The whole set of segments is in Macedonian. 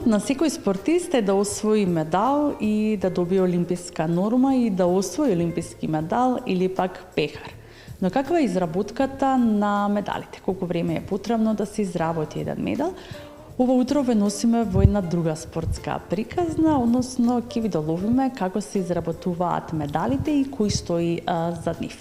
Начинот на секој спортист е да освои медал и да добие олимписка норма и да освои олимписки медал или пак пехар. Но каква е изработката на медалите? Колку време е потребно да се изработи еден медал? Ова утро ве носиме во една друга спортска приказна, односно ќе ви доловиме како се изработуваат медалите и кој стои зад нив.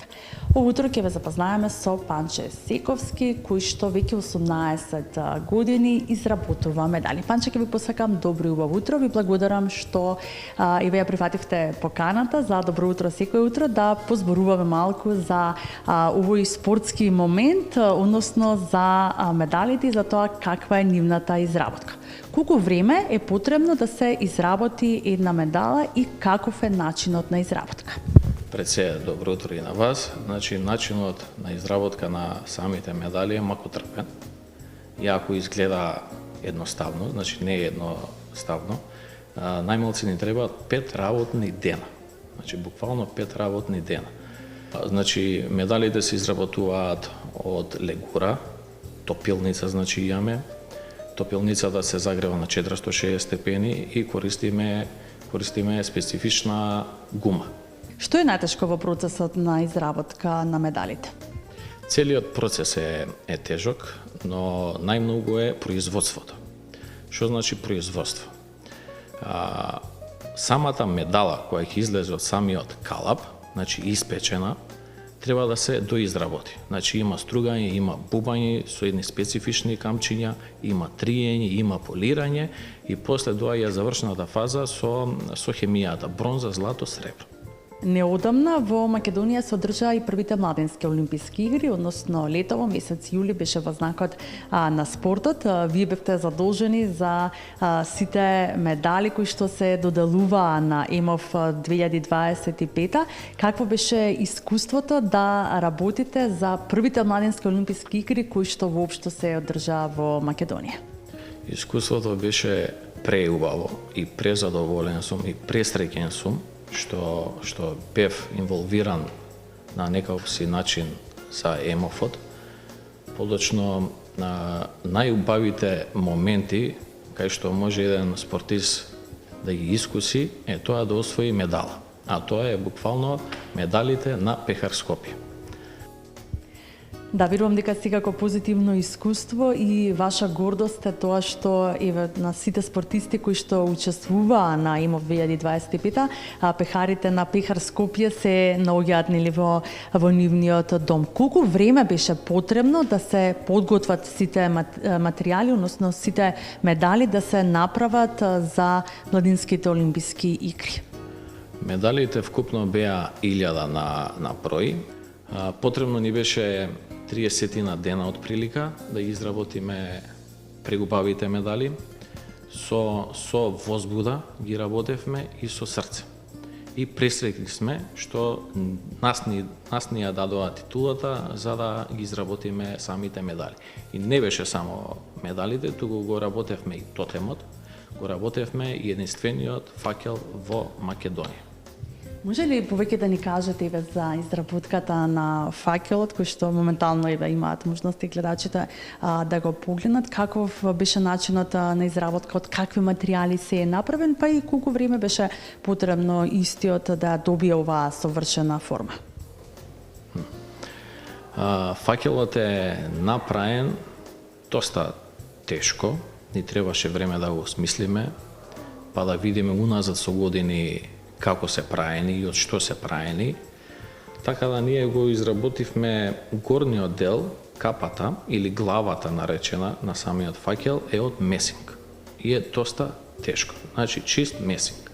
Ова утро ќе ве запознаеме со Панче Сековски, кој што веќе 18 години изработува медали. Панче, ќе ви посакам добро и убаво утро. Ви благодарам што и ве ја прифативте поканата за добро утро секој утро да позборуваме малку за овој спортски момент, односно за медалите и за тоа каква е нивната изработка. Колку време е потребно да се изработи една медала и каков е начинот на изработка? Пред се, добро утро и на вас. Значи, начинот на изработка на самите медали е макотрпен. Иако изгледа едноставно, значи не е едноставно, најмалци ни требаат 5 работни дена. Значи, буквално 5 работни дена. Значи, медалите се изработуваат од легура, топилница, значи имаме. Топилницата се загрева на 460 степени и користиме специфична гума. Што е најтешко во процесот на изработка на медалите? Целиот процес е тежок, но најмногу е производството. Што значи производство? Самата медала која ќе излезе од самиот калап, значи испечена, треба да се доизработи. Значи има стругање, има бубање со едни специфични камчиња, има триење, има полирање и после доаѓа завршната фаза со хемијата, бронза, злато, сребро. Неодамна во Македонија се одржаа и првите младински олимписки игри, односно летово, месец јули беше во знакот на спортот. Вие бевте задолжени за сите медали кои што се доделуваа на ЕМОВ 2025. Какво беше искуството да работите за првите младински олимписки игри кои што воопшто се одржаа во Македонија? Искуството беше преубаво и презадоволен сум и пресреќен сум што бев инволвиран на некаков си начин за ЕМОФ-от. Подочно најубавите моменти кај што може еден спортист да ги искуси е тоа да освои медала. А тоа е буквално медалите на Пехар Скопје. Да, верувам дека секако позитивно искуство и ваша гордост е тоа што еве на сите спортисти кои што учествуваа на ЕМОВ 2025, пехарите на Пехар Скопје се наоѓаат нели во нивниот дом. Колку време беше потребно да се подготват сите материјали, односно сите медали да се направат за младинските олимписки игри? Медалите вкупно беа 1000 на број. Потребно ни беше 30 дена од прилика да изработиме прегубавите медали. Со возбуда ги работевме и со срце. И пресреќни сме што нас ни ја дадоа титулата за да ги изработиме самите медали. И не беше само медалите, туку го работевме и тотемот, го работевме и единствениот факел во Македонија. Може ли повеќе да ни кажете еве за изработката на факелот кој што моментално еве имаат можности гледачите да го погледнат, каков беше начинот на изработка, од какви материјали се е направен, па и колку време беше потребно истиот да добие оваа совршена форма? Факелот е направен доста тешко, ни требаше време да го осмислиме, па да видиме уназад со години како се праени и од што се праени, така да ние го изработивме горниот дел, капата или главата наречена на самиот факел е од месинг и е доста тешко, значи чист месинг.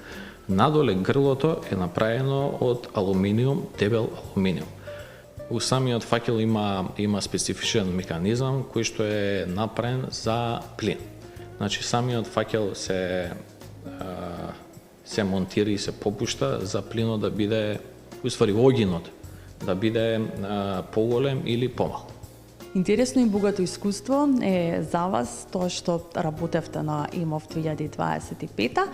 Надоле грлото е направено од алуминиум, дебел алуминиум. У самиот факел има специфичен механизам кој што е направен за плин. Значи самиот факел се монтира и се попушта за плинот да биде, огинот да биде поголем или помал. Интересно и богато искуство е за вас тоа што работевте на ИМОВ 2025,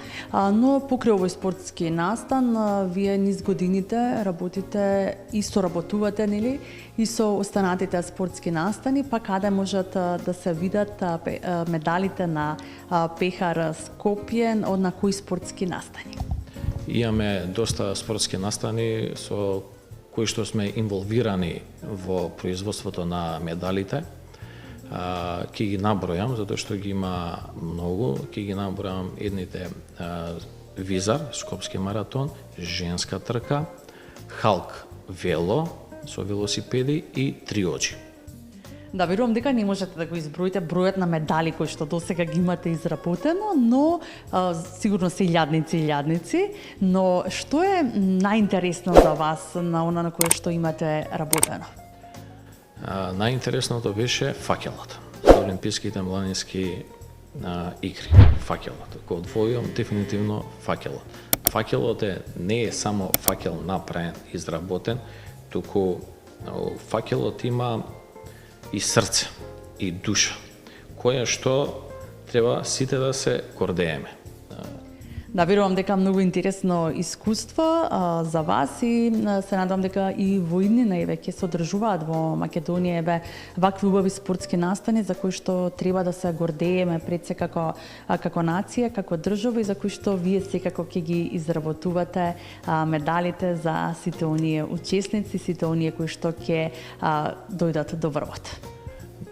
но покрај овој спортски настан вие низ годините работите и соработувате, нели, и со останатите спортски настани, па каде можат да се видат медалите на Пехар Скопје од на кои спортски настани? Имаме доста спортски настани со кои што сме инволвирани во производството на медалите. Ќе ги набројам, затоа што ги има многу. Ќе ги набројам едните: Визар, Скопски маратон, женска трка, Халк вело со велосипеди и Триоџи. Да, верувам дека не можете да го изброите бројот на медали кои што досега ги имате изработено, но сигурно се илјадници, но што е најинтересно за вас на она на кое што имате работено? Најинтересното беше факелот. Олимписките младински игри. Факелот. Го одвојувам дефинитивно факелот. Факелот не е само факел направен, изработен, туку факелот има и срце, и душа, која што треба сите да се гордееме. Да, верувам дека многу интересно искуство за вас и се надам дека и во иднина ќе се одржуваат во Македонија вакви убави спортски настани за кои што треба да се гордееме пред се како нација, како држава и за кои што вие секако ќе ги изработувате медалите за сите оние учесници, сите оние кои што ќе дојдат до врвот.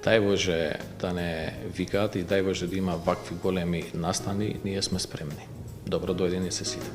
Дај Боже да не викаат и дај Боже да има вакви големи настани, ние сме спремни. Добро дојдени се сите.